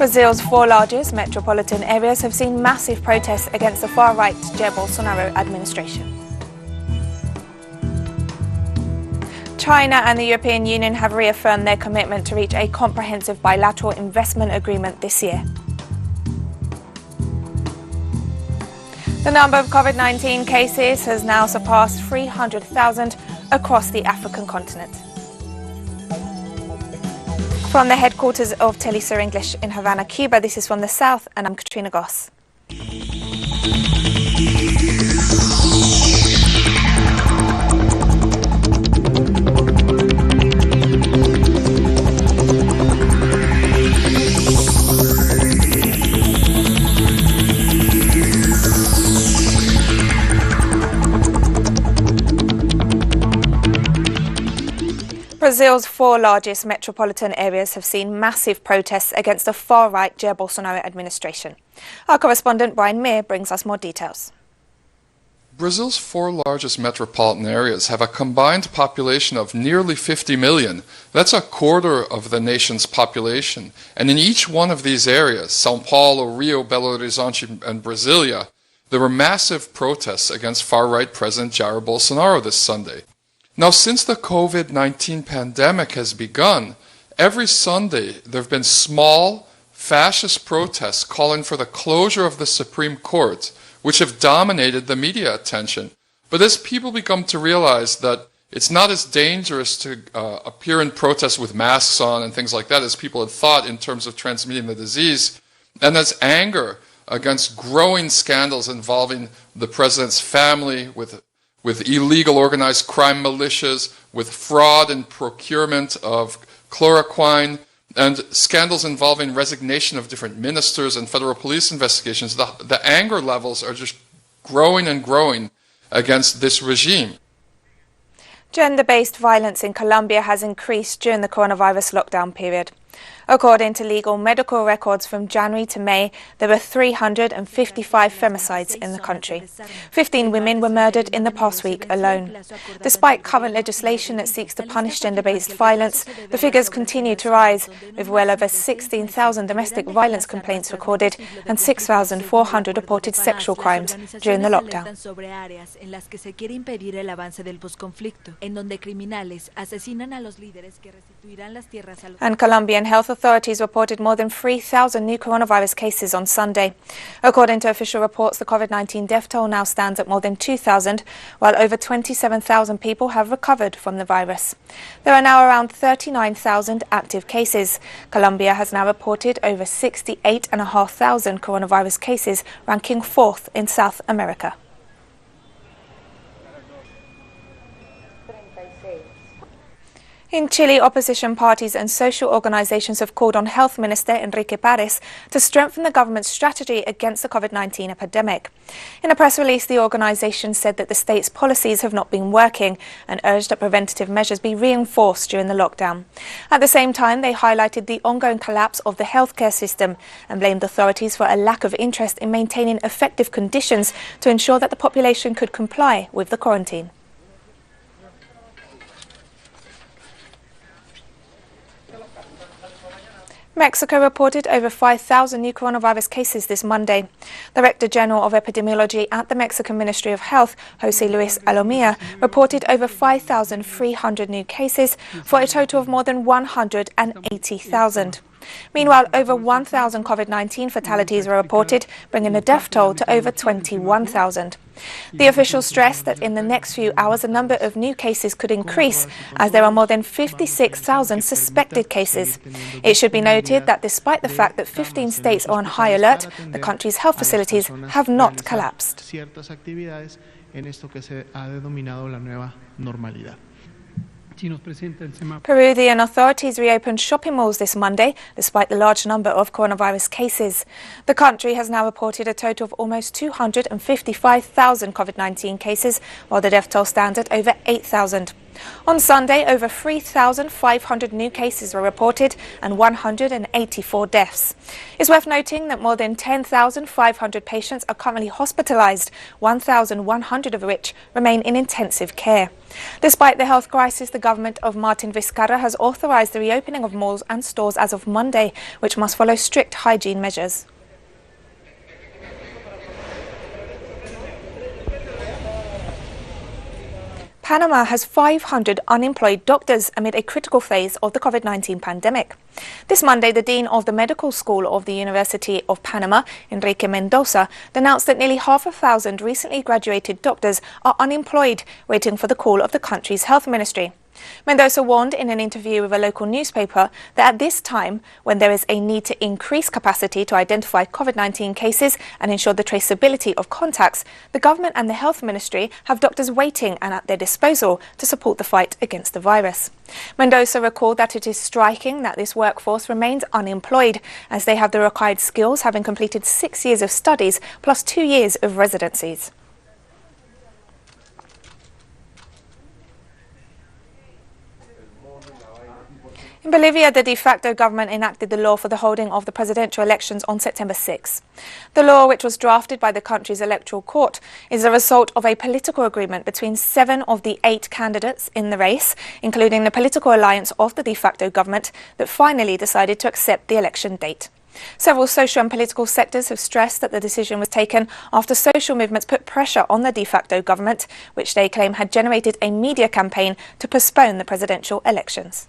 Brazil's four largest metropolitan areas have seen massive protests against the far-right Jair Bolsonaro administration. China and the European Union have reaffirmed their commitment to reach a comprehensive bilateral investment agreement this year. The number of COVID-19 cases has now surpassed 300,000 across the African continent. From the headquarters of Telesur English in Havana, Cuba, this is From the South, and I'm Katrina Goss. Brazil's four largest metropolitan areas have seen massive protests against the far-right Jair Bolsonaro administration. Our correspondent Brian Meir brings us more details. Brazil's four largest metropolitan areas have a combined population of nearly 50 million. That's a quarter of the nation's population. And in each one of these areas, São Paulo, Rio, Belo Horizonte, and Brasilia, there were massive protests against far-right President Jair Bolsonaro this Sunday. Now, since the COVID-19 pandemic has begun, every Sunday there have been small, fascist protests calling for the closure of the Supreme Court, which have dominated the media attention. But as people become to realize that it's not as dangerous to appear in protests with masks on and things like that as people had thought in terms of transmitting the disease, and as anger against growing scandals involving the president's family with illegal organized crime militias, with fraud and procurement of chloroquine, and scandals involving resignation of different ministers and federal police investigations. The anger levels are just growing and growing against this regime. Gender-based violence in Colombia has increased during the coronavirus lockdown period. According to legal medical records from January to May, there were 355 femicides in the country. 15 women were murdered in the past week alone. Despite current legislation that seeks to punish gender-based violence, the figures continue to rise, with well over 16,000 domestic violence complaints recorded and 6,400 reported sexual crimes during the lockdown. And Colombian health authorities reported more than 3,000 new coronavirus cases on Sunday. According to official reports, the COVID-19 death toll now stands at more than 2,000, while over 27,000 people have recovered from the virus. There are now around 39,000 active cases. Colombia has now reported over 68,500 coronavirus cases, ranking fourth in South America. In Chile, opposition parties and social organizations have called on Health Minister Enrique Parés to strengthen the government's strategy against the COVID-19 epidemic. In a press release, the organization said that the state's policies have not been working and urged that preventative measures be reinforced during the lockdown. At the same time, they highlighted the ongoing collapse of the healthcare system and blamed authorities for a lack of interest in maintaining effective conditions to ensure that the population could comply with the quarantine. Mexico reported over 5,000 new coronavirus cases this Monday. Director General of Epidemiology at the Mexican Ministry of Health, José Luis Alomía, reported over 5,300 new cases for a total of more than 180,000. Meanwhile, over 1,000 COVID-19 fatalities were reported, bringing the death toll to over 21,000. The officials stressed that in the next few hours, the number of new cases could increase, as there are more than 56,000 suspected cases. It should be noted that despite the fact that 15 states are on high alert, the country's health facilities have not collapsed. Peruvian authorities reopened shopping malls this Monday, despite the large number of coronavirus cases. The country has now reported a total of almost 255,000 COVID-19 cases, while the death toll stands at over 8,000. On Sunday, over 3,500 new cases were reported and 184 deaths. It's worth noting that more than 10,500 patients are currently hospitalized, 1,100 of which remain in intensive care. Despite the health crisis, the government of Martin Vizcarra has authorized the reopening of malls and stores as of Monday, which must follow strict hygiene measures. Panama has 500 unemployed doctors amid a critical phase of the COVID-19 pandemic. This Monday, the Dean of the Medical School of the University of Panama, Enrique Mendoza, announced that nearly 500,000 recently graduated doctors are unemployed, waiting for the call of the country's health ministry. Mendoza warned in an interview with a local newspaper that at this time, when there is a need to increase capacity to identify COVID-19 cases and ensure the traceability of contacts, the government and the health ministry have doctors waiting and at their disposal to support the fight against the virus. Mendoza recalled that it is striking that this workforce remains unemployed, as they have the required skills, having completed 6 years of studies plus 2 years of residencies. In Bolivia, the de facto government enacted the law for the holding of the presidential elections on September 6. The law, which was drafted by the country's electoral court, is a result of a political agreement between 7 of the 8 candidates in the race, including the political alliance of the de facto government, that finally decided to accept the election date. Several social and political sectors have stressed that the decision was taken after social movements put pressure on the de facto government, which they claim had generated a media campaign to postpone the presidential elections.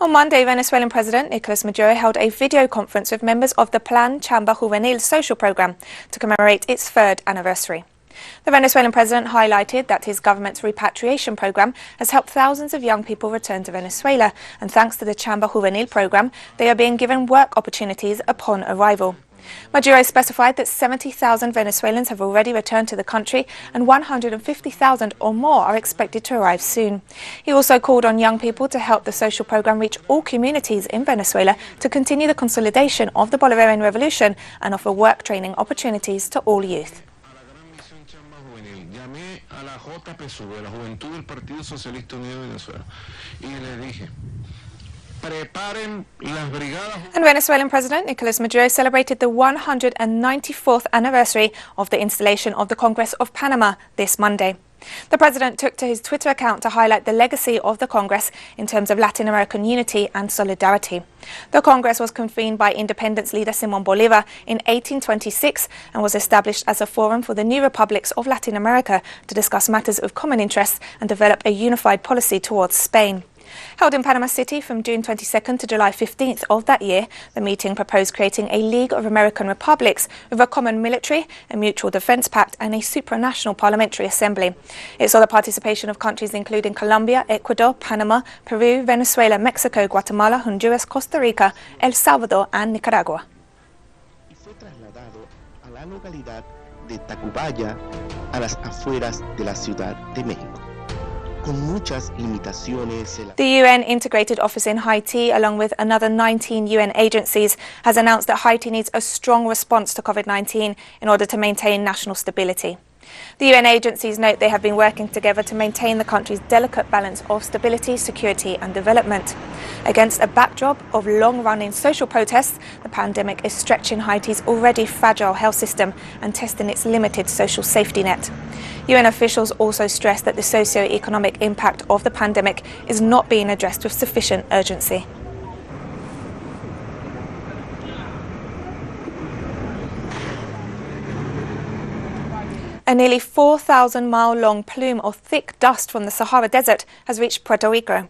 On Monday, Venezuelan President Nicolas Maduro held a video conference with members of the Plan Chamba Juvenil social program to commemorate its 3rd anniversary. The Venezuelan president highlighted that his government's repatriation program has helped thousands of young people return to Venezuela, and thanks to the Chamba Juvenil program, they are being given work opportunities upon arrival. Maduro specified that 70,000 Venezuelans have already returned to the country and 150,000 or more are expected to arrive soon. He also called on young people to help the social program reach all communities in Venezuela to continue the consolidation of the Bolivarian Revolution and offer work training opportunities to all youth. And Venezuelan President Nicolas Maduro celebrated the 194th anniversary of the installation of the Congress of Panama this Monday. The president took to his Twitter account to highlight the legacy of the Congress in terms of Latin American unity and solidarity. The Congress was convened by independence leader Simón Bolívar in 1826 and was established as a forum for the new republics of Latin America to discuss matters of common interest and develop a unified policy towards Spain. Held in Panama City from June 22nd to July 15th of that year, the meeting proposed creating a League of American Republics with a common military, a mutual defense pact and a supranational parliamentary assembly. It saw the participation of countries including Colombia, Ecuador, Panama, Peru, Venezuela, Mexico, Guatemala, Honduras, Costa Rica, El Salvador and Nicaragua. Y fue trasladado a la localidad de Tacubaya, a las afueras de la Ciudad de México. The UN Integrated Office in Haiti, along with another 19 UN agencies, has announced that Haiti needs a strong response to COVID-19 in order to maintain national stability. The UN agencies note they have been working together to maintain the country's delicate balance of stability, security and development. Against a backdrop of long-running social protests, the pandemic is stretching Haiti's already fragile health system and testing its limited social safety net. UN officials also stress that the socio-economic impact of the pandemic is not being addressed with sufficient urgency. A nearly 4,000-mile-long plume of thick dust from the Sahara Desert has reached Puerto Rico.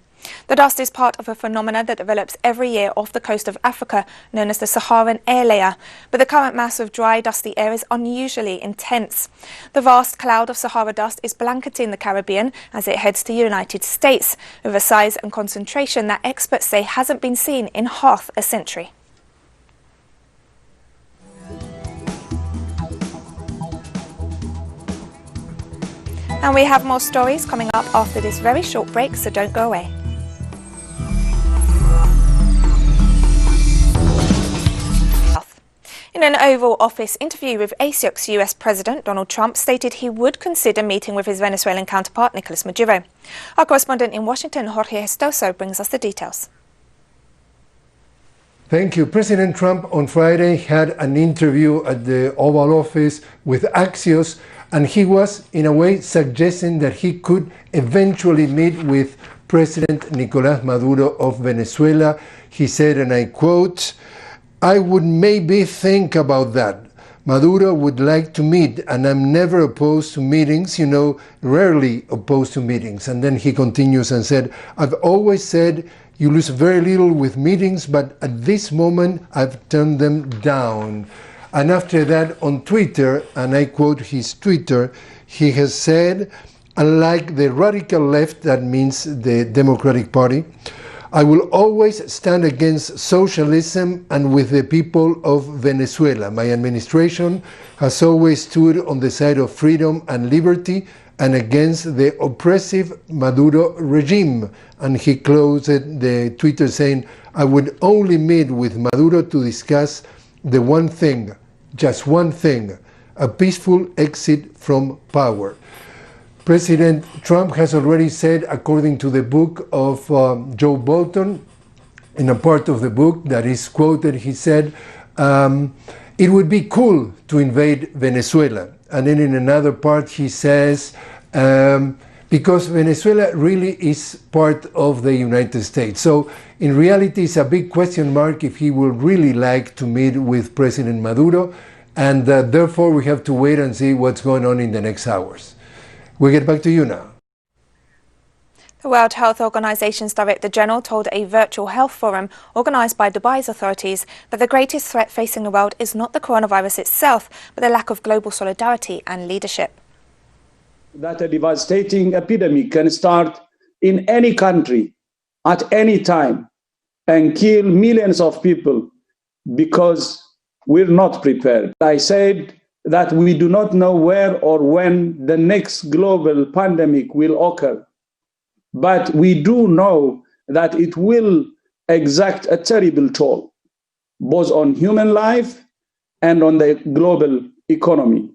The dust is part of a phenomenon that develops every year off the coast of Africa, known as the Saharan air layer, but the current mass of dry, dusty air is unusually intense. The vast cloud of Sahara dust is blanketing the Caribbean as it heads to the United States, with a size and concentration that experts say hasn't been seen in half a century. And we have more stories coming up after this very short break, so don't go away. In an Oval Office interview with ASIOC's US President, Donald Trump stated he would consider meeting with his Venezuelan counterpart, Nicolas Maduro. Our correspondent in Washington, Jorge Gestoso, brings us the details. Thank you. President Trump on Friday had an interview at the Oval Office with Axios, and he was, in a way, suggesting that he could eventually meet with President Nicolás Maduro of Venezuela. He said, and I quote, "I would maybe think about that. Maduro would like to meet, and I'm never opposed to meetings, rarely opposed to meetings." And then he continues and said, "I've always said you lose very little with meetings, but at this moment, I've turned them down." And after that, on Twitter, and I quote his Twitter, he has said, "Unlike the radical left," that means the Democratic Party, "I will always stand against socialism and with the people of Venezuela. My administration has always stood on the side of freedom and liberty and against the oppressive Maduro regime." And he closed the Twitter saying, "I would only meet with Maduro to discuss the one thing, just one thing, a peaceful exit from power." President Trump has already said, according to the book of Joe Bolton, in a part of the book that is quoted, he said, it would be cool to invade Venezuela. And then in another part he says, because Venezuela really is part of the United States. So in reality, it's a big question mark if he would really like to meet with President Maduro. And therefore, we have to wait and see what's going on in the next hours. We get back to you now. The World Health Organization's Director General told a virtual health forum organized by Dubai's authorities that the greatest threat facing the world is not the coronavirus itself, but the lack of global solidarity and leadership. That a devastating epidemic can start in any country at any time and kill millions of people because we're not prepared. I said that we do not know where or when the next global pandemic will occur, but we do know that it will exact a terrible toll, both on human life and on the global economy.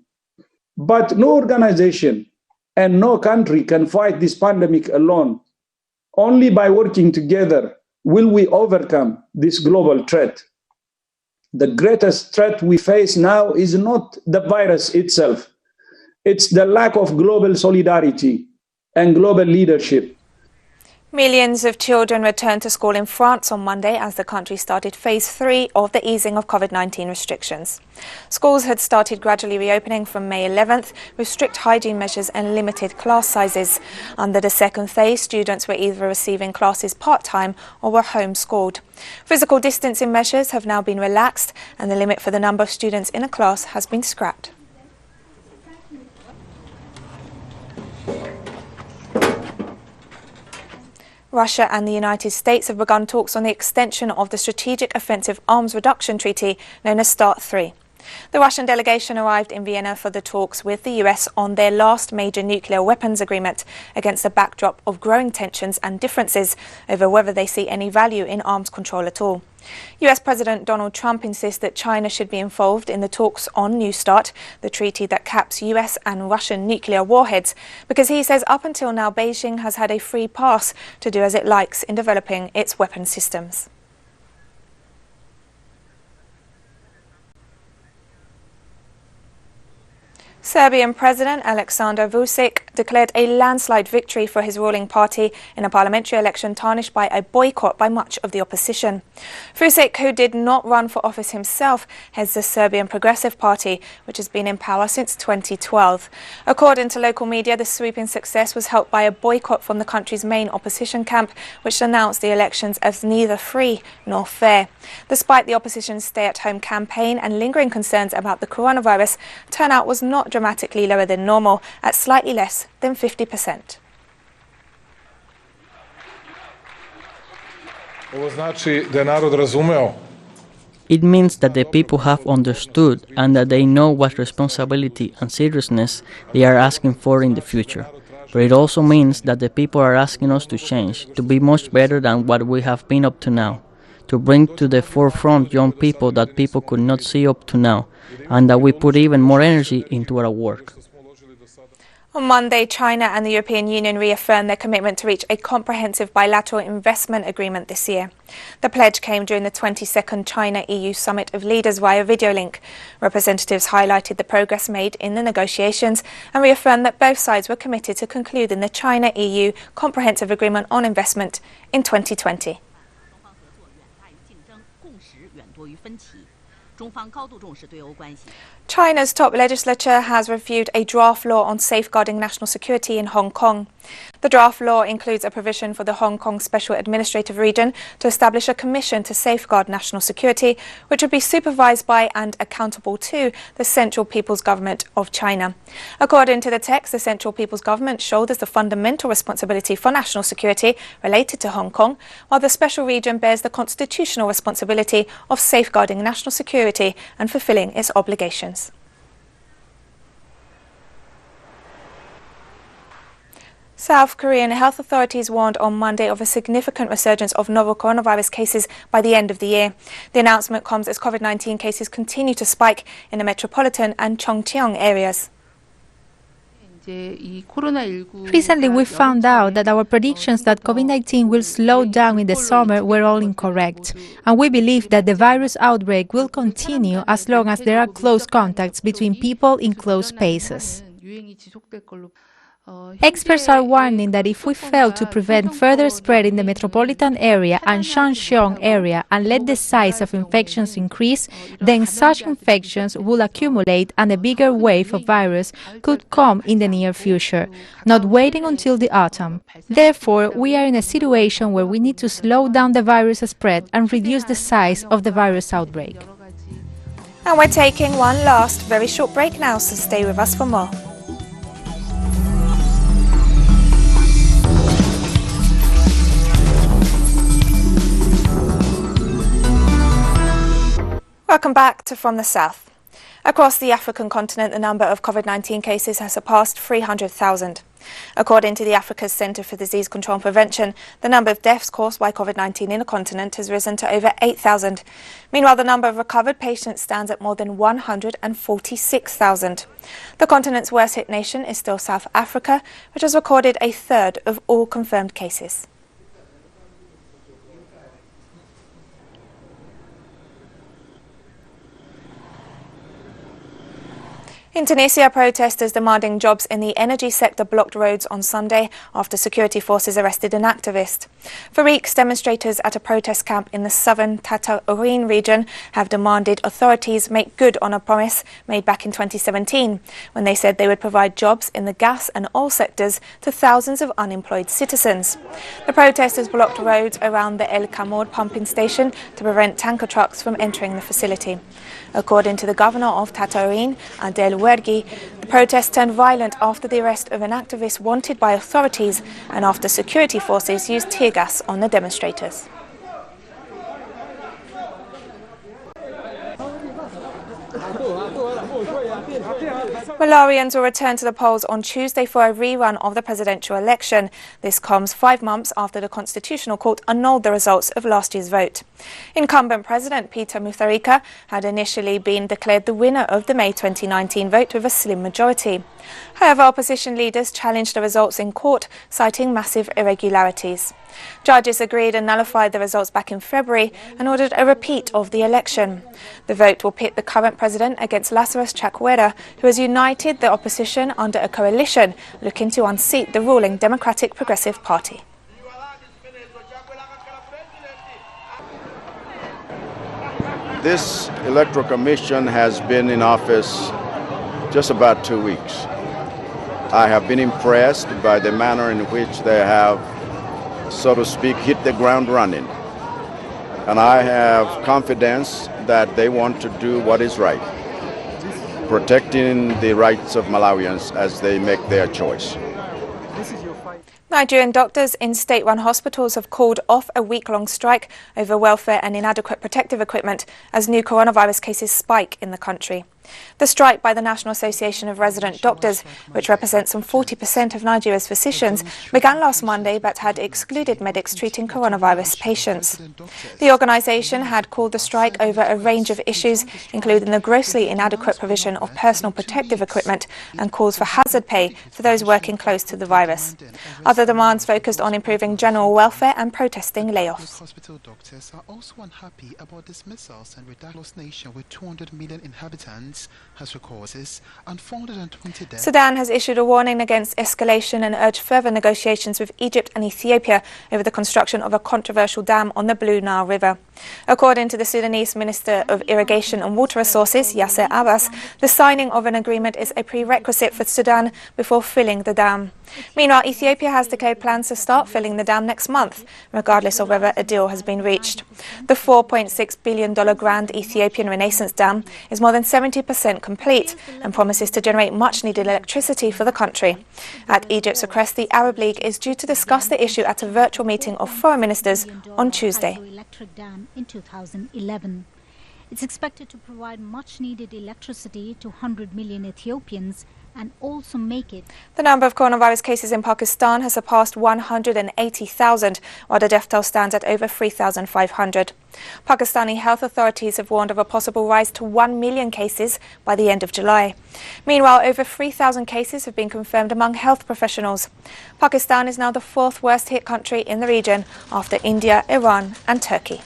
But no organization and no country can fight this pandemic alone. Only by working together will we overcome this global threat. The greatest threat we face now is not the virus itself. It's the lack of global solidarity and global leadership. Millions of children returned to school in France on Monday as the country started phase 3 of the easing of COVID-19 restrictions. Schools had started gradually reopening from May 11th with strict hygiene measures and limited class sizes. Under the second phase, students were either receiving classes part-time or were homeschooled. Physical distancing measures have now been relaxed and the limit for the number of students in a class has been scrapped. Russia and the United States have begun talks on the extension of the Strategic Offensive Arms Reduction Treaty, known as START 3. The Russian delegation arrived in Vienna for the talks with the US on their last major nuclear weapons agreement, against a backdrop of growing tensions and differences over whether they see any value in arms control at all. US President Donald Trump insists that China should be involved in the talks on New START, the treaty that caps US and Russian nuclear warheads, because he says up until now Beijing has had a free pass to do as it likes in developing its weapon systems. Serbian President Aleksandar Vučić declared a landslide victory for his ruling party in a parliamentary election tarnished by a boycott by much of the opposition. Vučić, who did not run for office himself, heads the Serbian Progressive Party, which has been in power since 2012. According to local media, the sweeping success was helped by a boycott from the country's main opposition camp, which denounced the elections as neither free nor fair. Despite the opposition's stay-at-home campaign and lingering concerns about the coronavirus, turnout was not dramatically lower than normal, at slightly less than 50%. It means that the people have understood and that they know what responsibility and seriousness they are asking for in the future. But it also means that the people are asking us to change, to be much better than what we have been up to now, to bring to the forefront young people that people could not see up to now, and that we put even more energy into our work. On Monday, China and the European Union reaffirmed their commitment to reach a comprehensive bilateral investment agreement this year. The pledge came during the 22nd China-EU Summit of Leaders via video link. Representatives highlighted the progress made in the negotiations and reaffirmed that both sides were committed to concluding the China-EU Comprehensive Agreement on Investment in 2020. China's top legislature has reviewed a draft law on safeguarding national security in Hong Kong. The draft law includes a provision for the Hong Kong Special Administrative Region to establish a commission to safeguard national security, which would be supervised by and accountable to the Central People's Government of China. According to the text, the Central People's Government shoulders the fundamental responsibility for national security related to Hong Kong, while the Special Region bears the constitutional responsibility of safeguarding national security and fulfilling its obligations. South Korean health authorities warned on Monday of a significant resurgence of novel coronavirus cases by the end of the year. The announcement comes as COVID-19 cases continue to spike in the metropolitan and Chongqing areas. Recently, we found out that our predictions that COVID-19 will slow down in the summer were all incorrect, and we believe that the virus outbreak will continue as long as there are close contacts between people in close spaces. Experts are warning that if we fail to prevent further spread in the metropolitan area and Chongqing area and let the size of infections increase, then such infections will accumulate and a bigger wave of virus could come in the near future, not waiting until the autumn. Therefore, we are in a situation where we need to slow down the virus spread and reduce the size of the virus outbreak. And we're taking one last very short break now, so stay with us for more. Welcome back to From the South. Across the African continent, the number of COVID-19 cases has surpassed 300,000. According to the Africa's Centre for Disease Control and Prevention, the number of deaths caused by COVID-19 in the continent has risen to over 8,000. Meanwhile, the number of recovered patients stands at more than 146,000. The continent's worst hit nation is still South Africa, which has recorded a third of all confirmed cases. In Tunisia, protesters demanding jobs in the energy sector blocked roads on Sunday after security forces arrested an activist. For weeks, demonstrators at a protest camp in the southern Tataouine region have demanded authorities make good on a promise made back in 2017, when they said they would provide jobs in the gas and oil sectors to thousands of unemployed citizens. The protesters blocked roads around the El Kamoud pumping station to prevent tanker trucks from entering the facility. According to the governor of Tataouine, Adel Wergi, the protests turned violent after the arrest of an activist wanted by authorities and after security forces used tear gas on the demonstrators. Malawians will return to the polls on Tuesday for a rerun of the presidential election. This comes 5 months after the Constitutional Court annulled the results of last year's vote. Incumbent President Peter Mutharika had initially been declared the winner of the May 2019 vote with a slim majority. However, opposition leaders challenged the results in court, citing massive irregularities. Judges agreed and nullified the results back in February and ordered a repeat of the election. The vote will pit the current president against Lazarus Chakwera, who has united the opposition under a coalition looking to unseat the ruling Democratic Progressive Party. This electoral commission has been in office just about 2 weeks. I have been impressed by the manner in which they have, so to speak, hit the ground running. And I have confidence that they want to do what is right, protecting the rights of Malawians as they make their choice. Nigerian doctors in state-run hospitals have called off a week-long strike over welfare and inadequate protective equipment as new coronavirus cases spike in the country. The strike by the National Association of Resident Doctors, which represents some 40% of Nigeria's physicians, began last Monday but had excluded medics treating coronavirus patients. The organisation had called the strike over a range of issues, including the grossly inadequate provision of personal protective equipment and calls for hazard pay for those working close to the virus. Other demands focused on improving general welfare and protesting layoffs. Hospital doctors are also unhappy about dismissals and reduced nation with 200 million inhabitants has causes and 420 deaths. Sudan has issued a warning against escalation and urged further negotiations with Egypt and Ethiopia over the construction of a controversial dam on the Blue Nile River. According to the Sudanese Minister of Irrigation and Water Resources, Yasser Abbas, the signing of an agreement is a prerequisite for Sudan before filling the dam. Meanwhile, Ethiopia has declared plans to start filling the dam next month, regardless of whether a deal has been reached. The $4.6 billion Grand Ethiopian Renaissance Dam is more than 70% complete and promises to generate much-needed electricity for the country. At Egypt's request, the Arab League is due to discuss the issue at a virtual meeting of foreign ministers on Tuesday. In 2011. It's expected to provide much-needed electricity to 100 million Ethiopians and also make it. The number of coronavirus cases in Pakistan has surpassed 180,000, while the death toll stands at over 3,500. Pakistani health authorities have warned of a possible rise to 1 million cases by the end of July. Meanwhile, over 3,000 cases have been confirmed among health professionals. Pakistan is now the fourth worst hit country in the region after India, Iran and Turkey.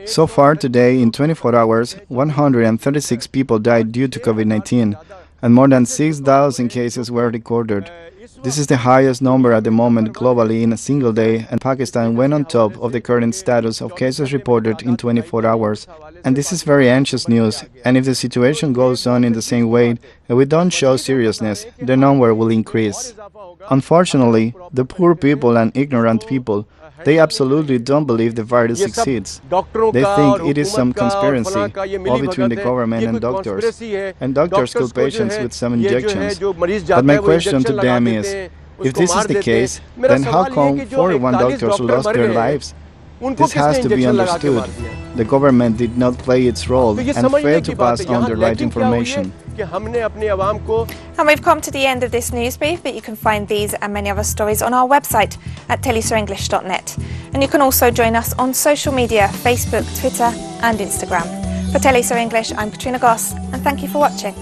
So far today, in 24 hours, 136 people died due to COVID-19, and more than 6,000 cases were recorded. This is the highest number at the moment globally in a single day, and Pakistan went on top of the current status of cases reported in 24 hours. And this is very anxious news, and if the situation goes on in the same way and we don't show seriousness, the number will increase. Unfortunately, the poor people and ignorant people, they absolutely don't believe the virus exists. They think it is some conspiracy, all between the government and doctors kill patients with some injections. But my question to them is, if this is the case, then how come 41 doctors lost their lives? This has to be understood. The government did not play its role and failed to pass on the right information. And we've come to the end of this news brief, but you can find these and many other stories on our website at telesurenglish.net. And you can also join us on social media, Facebook, Twitter and Instagram. For Telesur English, I'm Katrina Goss, and thank you for watching.